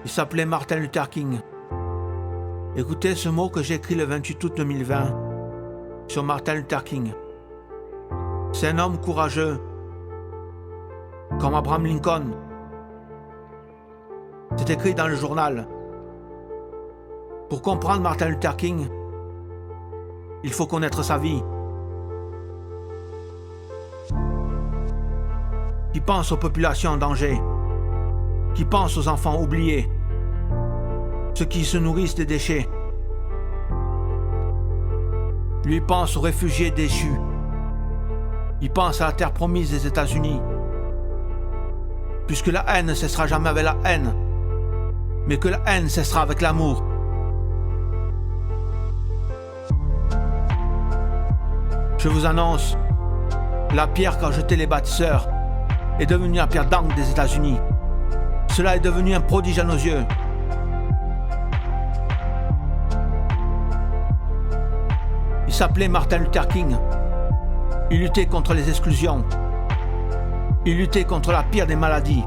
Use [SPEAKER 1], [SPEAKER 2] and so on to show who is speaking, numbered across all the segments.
[SPEAKER 1] Il s'appelait Martin Luther King. Écoutez ce mot que j'ai écrit le 28 août 2020 sur Martin Luther King. C'est un homme courageux, comme Abraham Lincoln. C'est écrit dans le journal. Pour comprendre Martin Luther King, il faut connaître sa vie. Qui pense aux populations en danger, qui pense aux enfants oubliés, ceux qui se nourrissent des déchets. Lui pense aux réfugiés déchus. Il pense à la terre promise des États-Unis. Puisque la haine ne cessera jamais avec la haine, mais que la haine cessera avec l'amour. Je vous annonce, la pierre qu'a jetée les bâtisseurs est devenue la pierre d'angle des États-Unis. Cela est devenu un prodige à nos yeux. Il s'appelait Martin Luther King. Il luttait contre les exclusions. Il luttait contre la pire des maladies.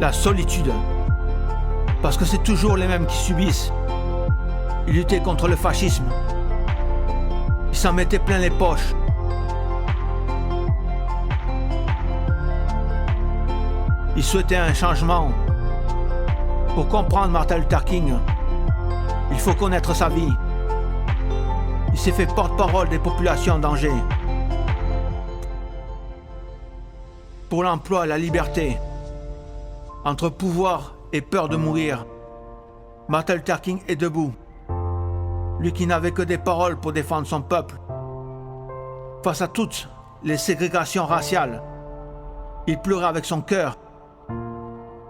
[SPEAKER 1] La solitude. Parce que c'est toujours les mêmes qui subissent. Il luttait contre le fascisme. Il s'en mettait plein les poches. Il souhaitait un changement. Pour comprendre Martin Luther King, il faut connaître sa vie. Il s'est fait porte-parole des populations en danger. Pour l'emploi et la liberté, entre pouvoir et peur de mourir, Martin Luther King est debout. Lui qui n'avait que des paroles pour défendre son peuple. Face à toutes les ségrégations raciales, il pleurait avec son cœur.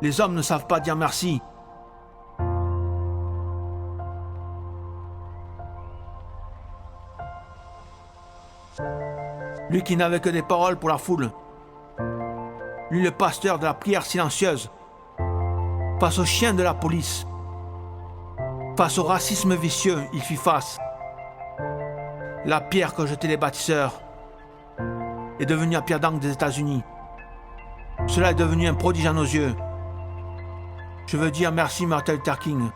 [SPEAKER 1] Les hommes ne savent pas dire merci. Lui qui n'avait que des paroles pour la foule. Lui le pasteur de la prière silencieuse. Face aux chiens de la police. Face au racisme vicieux, il fit face. La pierre que jetaient les bâtisseurs est devenue la pierre d'angle des États-Unis. Cela est devenu un prodige à nos yeux. Je veux dire merci Martin Luther King.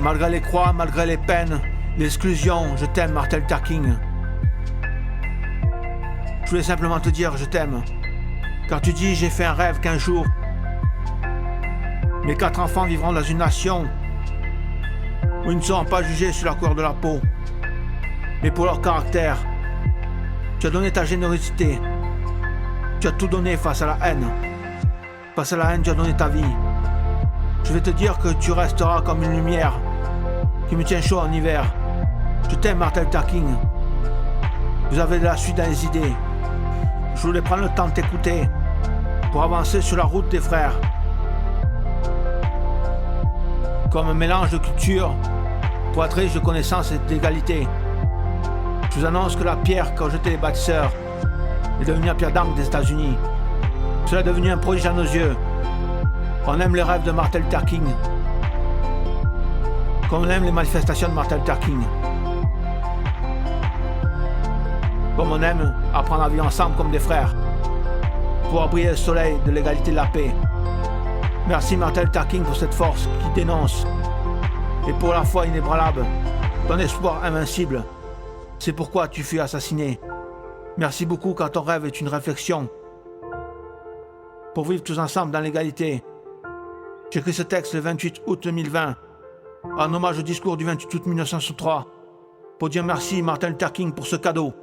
[SPEAKER 1] Malgré les croix, malgré les peines, l'exclusion, je t'aime Martin Luther King. Je voulais simplement te dire je t'aime. Car tu dis j'ai fait un rêve qu'un jour mes 4 enfants vivront dans une nation où ils ne seront pas jugés sur la couleur de la peau, mais pour leur caractère. Tu as donné ta générosité. Tu as tout donné face à la haine. Face à la haine, tu as donné ta vie. Je vais te dire que tu resteras comme une lumière qui me tient chaud en hiver. Je t'aime Martin Luther King. Vous avez de la suite dans les idées. Je voulais prendre le temps de t'écouter pour avancer sur la route des frères. Comme un mélange de culture pour être riche de connaissances et d'égalité. Je vous annonce que la pierre qu'a jetée les bâtisseurs est devenue la pierre d'angle des États-Unis. Cela est devenu un prodige à nos yeux. On aime les rêves de Martin Luther King. Comme on aime les manifestations de Martin Luther King. Comme on aime apprendre à vivre ensemble comme des frères. Pour briller le soleil de l'égalité et de la paix. Merci Martin Luther King pour cette force qui dénonce. Et pour la foi inébranlable. Ton espoir invincible. C'est pourquoi tu fus assassiné. Merci beaucoup car ton rêve est une réflexion. Pour vivre tous ensemble dans l'égalité. J'écris ce texte le 28 août 2020. En hommage au discours du 28 août 1963. Pour dire merci Martin Luther King pour ce cadeau.